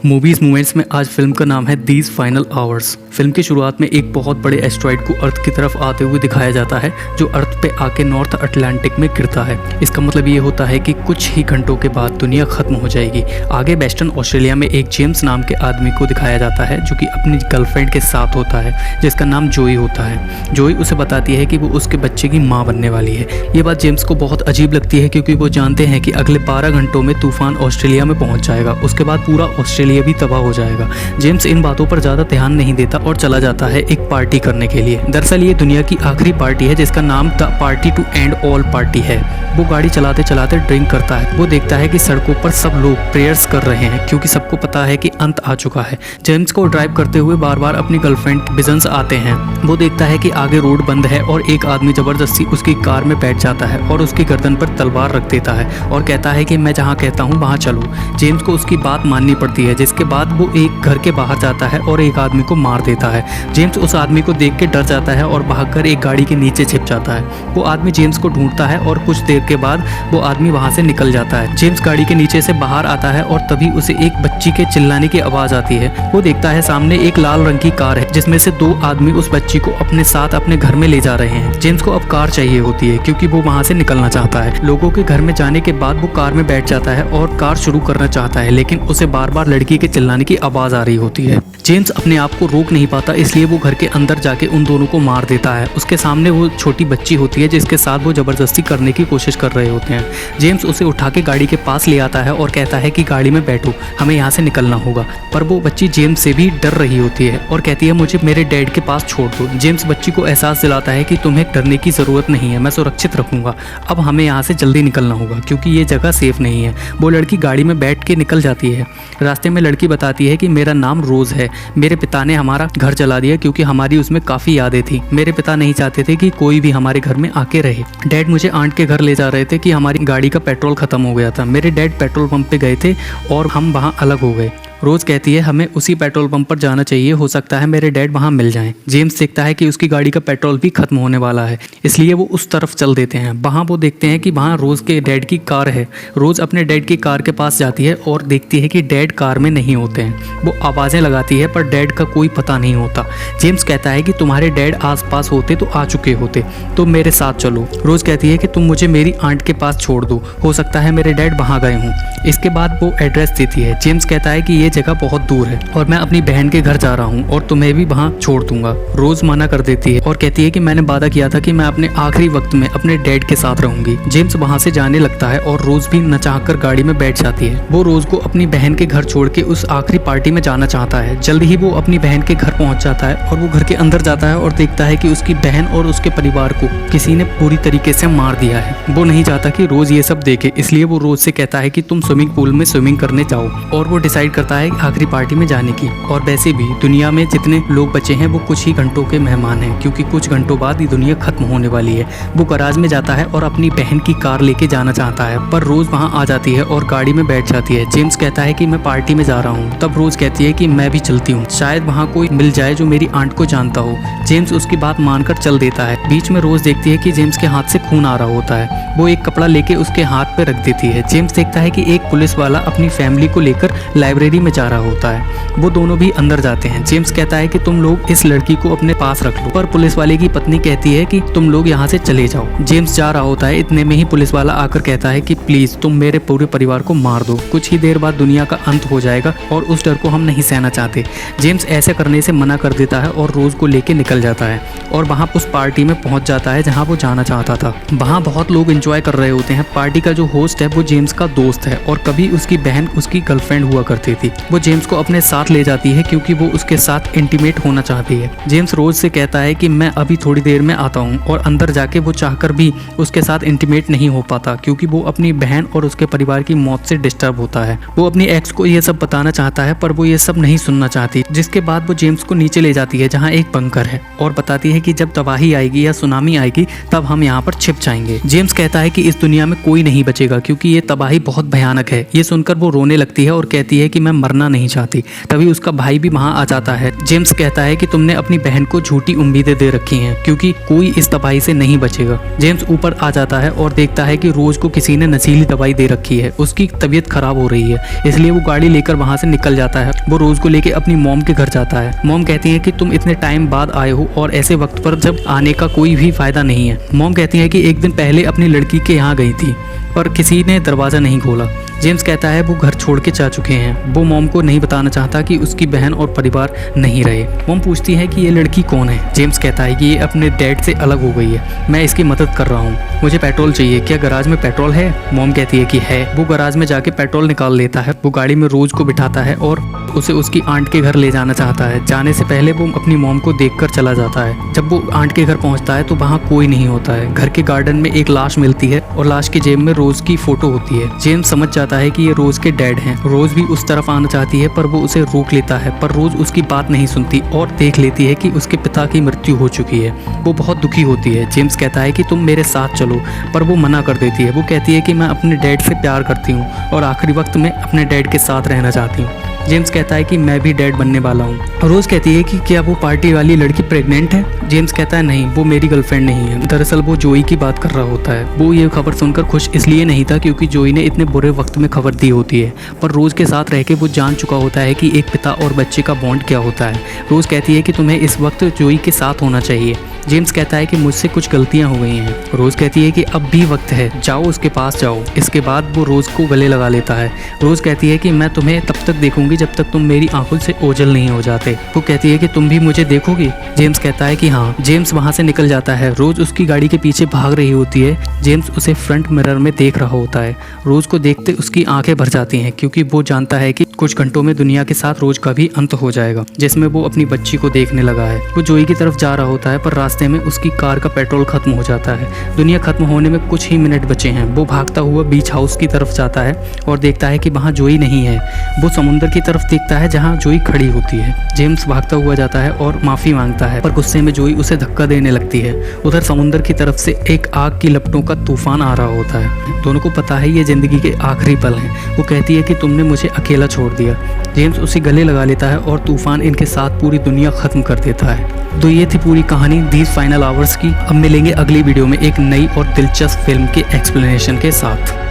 Movies movements में आज film का नाम है दीज फाइनल आवर्स। फिल्म की शुरुआत में एक बहुत बड़े एस्ट्रॉइड को अर्थ की तरफ आते हुए दिखाया जाता है जो अर्थ पे आके नॉर्थ अटलांटिक में गिरता है। इसका मतलब ये होता है कि कुछ ही घंटों के बाद दुनिया खत्म हो जाएगी। आगे वेस्टर्न ऑस्ट्रेलिया में एक जेम्स नाम के आदमी को दिखाया जाता है जो कि अपनी गर्लफ्रेंड के साथ होता है जिसका नाम जोई होता है। जोई उसे बताती है कि वो उसके बच्चे की माँ बनने वाली है। ये बात जेम्स को बहुत अजीब लगती है क्योंकि वो जानते हैं कि अगले 12 घंटों में तूफान ऑस्ट्रेलिया में पहुंच जाएगा। उसके बाद पूरा ऑस्ट्रेलिया भी तबाह हो जाएगा। जेम्स इन बातों पर ज्यादा ध्यान नहीं देता और चला जाता है एक पार्टी करने के लिए। दरअसल ये दुनिया की आखिरी पार्टी है जिसका नाम the party to end all party है। वो गाड़ी चलाते चलाते ड्रिंक करता है। वो देखता है कि सड़कों पर सब लोग प्रेयर्स कर रहे हैं क्योंकि सबको पता है कि अंत आ चुका है। जेम्स को ड्राइव करते हुए बार बार अपनी गर्लफ्रेंड विजन्स आते हैं। वो देखता है कि आगे रोड बंद है और एक आदमी जबरदस्ती उसकी कार में बैठ जाता है और उसकी गर्दन पर तलवार रख देता है और कहता है कि मैं जहाँ कहता हूँ वहाँ चलो। जेम्स को उसकी बात माननी पड़ती है जिसके बाद वो एक घर के बाहर जाता है और एक आदमी को मार देता है। जेम्स उस आदमी को देख के डर जाता है और भागकर एक गाड़ी के नीचे छिप जाता है। वो आदमी जेम्स को ढूंढता है और कुछ देर के बाद वो आदमी वहां से निकल जाता है। जेम्स गाड़ी के नीचे से बाहर आता है और तभी उसे एक बच्ची के चिल्लाने की आवाज आती है। वो देखता है सामने एक लाल रंग की कार है जिसमें से 2 आदमी उस बच्ची को अपने साथ अपने घर में ले जा रहे हैं। जेम्स को अब कार चाहिए होती है क्योंकि वो वहां से निकलना चाहता है। लोगों के घर में जाने के बाद वो कार में बैठ जाता है और कार शुरू करना चाहता है लेकिन उसे बार बार लड़की के चिल्लाने की आवाज आ रही होती है। जेम्स अपने आप को रोक नहीं पाता इसलिए वो घर के अंदर जाके उन दोनों को मार देता है। उसके सामने वो छोटी बच्ची होती है जिसके साथ वो जबरदस्ती करने की कोशिश कर रहे होते हैं। जेम्स उसे उठा के गाड़ी के पास ले आता है और कहता है कि गाड़ी में बैठो, हमें यहाँ से निकलना होगा। पर वो बच्ची जेम्स से भी डर रही होती है और कहती है मुझे मेरे डैड के पास छोड़ दो। जेम्स बच्ची को एहसास दिलाता है कि तुम्हें डरने की जरूरत नहीं है, मैं सुरक्षित रखूंगा। अब हमें यहाँ से जल्दी निकलना होगा क्योंकि ये जगह सेफ नहीं है। वो लड़की गाड़ी में बैठ के निकल जाती है। रास्ते में लड़की बताती है कि मेरा नाम रोज है। मेरे पिता ने हमारा घर जला दिया क्योंकि हमारी उसमें काफी यादें थी। मेरे पिता नहीं चाहते थे कि कोई भी हमारे घर में आके रहे। डैड मुझे आंट के घर ले जा रहे थे कि हमारी गाड़ी का पेट्रोल खत्म हो गया था। मेरे डैड पेट्रोल पंप पे गए थे और हम वहाँ अलग हो गए। रोज कहती है हमें उसी पेट्रोल पंप पर जाना चाहिए, हो सकता है मेरे डैड वहां मिल जाएं। जेम्स देखता है कि उसकी गाड़ी का पेट्रोल भी खत्म होने वाला है इसलिए वो उस तरफ चल देते हैं। वहां वो देखते हैं कि वहां रोज के डैड की कार है। रोज अपने डैड की कार के पास जाती है और देखती है कि डैड कार में नहीं होते हैं। वो आवाजें लगाती है पर डैड का कोई पता नहीं होता। जेम्स कहता है कि तुम्हारे डैड आसपास होते तो आ चुके होते, तो मेरे साथ चलो। रोज कहती है कि तुम मुझे मेरी आंट के पास छोड़ दो, हो सकता है मेरे डैड वहां गए हों। इसके बाद वो एड्रेस देती है। जेम्स कहता है कि ये जगह बहुत दूर है और मैं अपनी बहन के घर जा रहा हूँ और तुम्हें भी वहाँ छोड़ दूंगा। रोज मना कर देती है और कहती है कि मैंने वादा किया था कि मैं अपने आखिरी वक्त में अपने डैड के साथ रहूंगी। जेम्स वहाँ से जाने लगता है और रोज भी न चाहकर गाड़ी में बैठ जाती है। वो रोज को अपनी बहन के घर छोड़ के उस आखिरी पार्टी में जाना चाहता है। जल्दी ही वो अपनी बहन के घर पहुंच जाता है और वो घर के अंदर जाता है और देखता है कि उसकी बहन और उसके परिवार को किसी ने पूरी तरीके से मार दिया है। वो नहीं चाहता कि रोज ये सब देखे इसलिए वो रोज से कहता है कि तुम स्विमिंग पूल में स्विमिंग करने जाओ और वो डिसाइड करता है आखिरी पार्टी में जाने की। और वैसे भी दुनिया में जितने लोग बचे हैं वो कुछ ही घंटों के मेहमान हैं क्योंकि कुछ घंटों बाद ये दुनिया खत्म होने वाली है। वो गराज में जाता है और अपनी बहन की कार लेके जाना चाहता है पर रोज वहां आ जाती है और गाड़ी में बैठ जाती है। जेम्स कहता है कि मैं पार्टी में जा रहा हूँ। तब रोज कहती है कि मैं भी चलती हूँ, शायद वहाँ कोई मिल जाए जो मेरी आंट को जानता हो। जेम्स उसकी बात मानकर चल देता है। बीच में रोज देखती है कि जेम्स के हाथ से खून आ रहा होता है। वो एक कपड़ा लेके उसके हाथ पे रख देती है। जेम्स देखता है कि एक पुलिस वाला अपनी फैमिली को लेकर लाइब्रेरी में जा रहा होता है। वो दोनों भी अंदर जाते हैं। जेम्स कहता है कि तुम लोग इस लड़की को अपने पास रख लो, पर पुलिस वाले की पत्नी कहती है कि तुम लोग यहाँ से चले जाओ। जेम्स जा रहा होता है, इतने में ही पुलिस वाला आकर कहता है कि प्लीज तुम मेरे पूरे परिवार को मार दो, कुछ ही देर बाद दुनिया का अंत हो जाएगा और उस डर को हम नहीं सहना चाहते। जेम्स ऐसे करने से मना कर देता है और रोज को लेके निकल जाता है और वहाँ उस पार्टी में पहुंच जाता है जहाँ वो जाना चाहता था। वहाँ बहुत लोग एंजॉय कर रहे होते हैं। पार्टी का जो होस्ट है वो जेम्स का दोस्त है और कभी उसकी बहन उसकी गर्लफ्रेंड हुआ करती थी। वो जेम्स को अपने साथ ले जाती है क्योंकि वो उसके साथ इंटीमेट होना चाहती है। जेम्स रोज से कहता है कि मैं अभी थोड़ी देर में आता हूँ और अंदर जाके वो चाहकर भी उसके साथ इंटीमेट नहीं हो पाता क्योंकि वो अपनी बहन और उसके परिवार की मौत से डिस्टर्ब होता है। वो अपनी एक्स को ये सब बताना चाहता है पर वो ये सब नहीं सुनना चाहती। जिसके बाद वो जेम्स को नीचे ले जाती है जहाँ एक बंकर है और बताती है कि जब तबाही आएगी या सुनामी आएगी तब हम यहाँ पर छिप जाएंगे। जेम्स कहता है कि इस दुनिया में कोई नहीं बचेगा क्योंकि ये तबाही बहुत भयानक है। ये सुनकर वो रोने लगती है और कहती है कि मैं मरना नहीं चाहती। तभी उसका भाई भी वहाँ आ जाता है। जेम्स कहता है कि तुमने अपनी बहन को झूठी उम्मीदें दे रखी हैं क्योंकि कोई इस तबाही से नहीं बचेगा। जेम्स ऊपर आ जाता है और देखता है कि रोज को किसी ने नशीली दवाई दे रखी है। उसकी तबीयत खराब हो रही है, इसलिए वो गाड़ी लेकर वहाँ से निकल जाता है। वो रोज को लेके अपनी मॉम के घर जाता है। मॉम कहती है कि तुम इतने टाइम बाद आए हो और ऐसे वक्त पर जब आने का कोई भी फायदा नहीं है। मॉम कहती है कि एक दिन पहले अपनी लड़की के यहाँ गई थी पर किसी ने दरवाज़ा नहीं खोला। जेम्स कहता है वो घर छोड़ के जा चुके हैं। वो मॉम को नहीं बताना चाहता कि उसकी बहन और परिवार नहीं रहे। मॉम पूछती है कि ये लड़की कौन है। जेम्स कहता है कि ये अपने डैड से अलग हो गई है, मैं इसकी मदद कर रहा हूँ, मुझे पेट्रोल चाहिए, क्या गराज में पेट्रोल है। मॉम कहती है कि है। वो गराज में जाके पेट्रोल निकाल लेता है। वो गाड़ी में रोज को बिठाता है और उसे उसकी आंट के घर ले जाना चाहता है। जाने से पहले वो अपनी मॉम को देखकर चला जाता है। जब वो आंट के घर पहुंचता है तो वहाँ कोई नहीं होता है। घर के गार्डन में एक लाश मिलती है और लाश की जेब में रोज की फोटो होती है। जेम्स समझ जाता है कि ये रोज के डैड हैं। रोज भी उस तरफ आना चाहती है पर वो उसे रोक लेता है, पर रोज उसकी बात नहीं सुनती और देख लेती है कि उसके पिता की मृत्यु हो चुकी है। वो बहुत दुखी होती है। जेम्स कहता है कि तुम मेरे साथ चलो, पर वो मना कर देती है। वो कहती है कि मैं अपने डैड से प्यार करती हूँ और आखिरी वक्त में अपने डैड के साथ रहना चाहती हूँ। जेम्स कहता है कि मैं भी डैड बनने वाला हूँ। रोज कहती है कि क्या वो पार्टी वाली लड़की प्रेग्नेंट है। जेम्स कहता है नहीं, वो मेरी गर्लफ्रेंड नहीं है। दरअसल वो जोई की बात कर रहा होता है। वो ये खबर सुनकर खुश इसलिए नहीं था क्योंकि जोई ने इतने बुरे वक्त में खबर दी होती है, पर रोज के साथ रह के वो जान चुका होता है कि एक पिता और बच्चे का बॉन्ड क्या होता है। रोज कहती है कि तुम्हें इस वक्त जोई के साथ होना चाहिए। जेम्स कहता है कि मुझसे कुछ गलतियां हो गई हैं। रोज कहती है कि अब भी वक्त है, जाओ उसके पास जाओ। इसके बाद वो रोज को गले लगा लेता है। रोज कहती है कि मैं तुम्हें तब तक देखूंगी जब तक तुम मेरी आंखों से ओझल नहीं हो जाते। वो कहती है कि तुम भी मुझे देखोगी। जेम्स कहता है कि हाँ। जेम्स वहाँ से निकल जाता है। रोज उसकी गाड़ी के पीछे भाग रही होती है। जेम्स उसे फ्रंट मिरर में देख रहा होता है। रोज को देखते उसकी आंखें भर जाती हैं क्योंकि वो जानता है कि कुछ घंटों में दुनिया के साथ रोज का भी अंत हो जाएगा, जिसमें वो अपनी बच्ची को देखने लगा है। वो जोई की तरफ जा रहा होता है पर रास्ते में उसकी कार का पेट्रोल खत्म हो जाता है। दुनिया खत्म होने में कुछ ही मिनट बचे हैं। वो भागता हुआ बीच हाउस की तरफ जाता है और देखता है कि वहाँ जोई नहीं है। वो समुद्र की तरफ देखता है जहाँ जोई खड़ी होती है। जेम्स भागता हुआ जाता है और माफी मांगता है, पर गुस्से में जोई उसे धक्का देने लगती है। उधर समुद्र की तरफ से एक आग की लपटों का तूफान आ रहा होता है। दोनों को पता है ये जिंदगी के आखिरी पल हैं। वो कहती है कि तुमने मुझे अकेला छोड़ दिया। जेम्स उसे गले लगा लेता है और तूफान इनके साथ पूरी दुनिया खत्म कर देता है। तो ये थी पूरी कहानी दीज फाइनल आवर्स की। अब मिलेंगे अगली वीडियो में एक नई और दिलचस्प फिल्म के एक्सप्लेनेशन के साथ।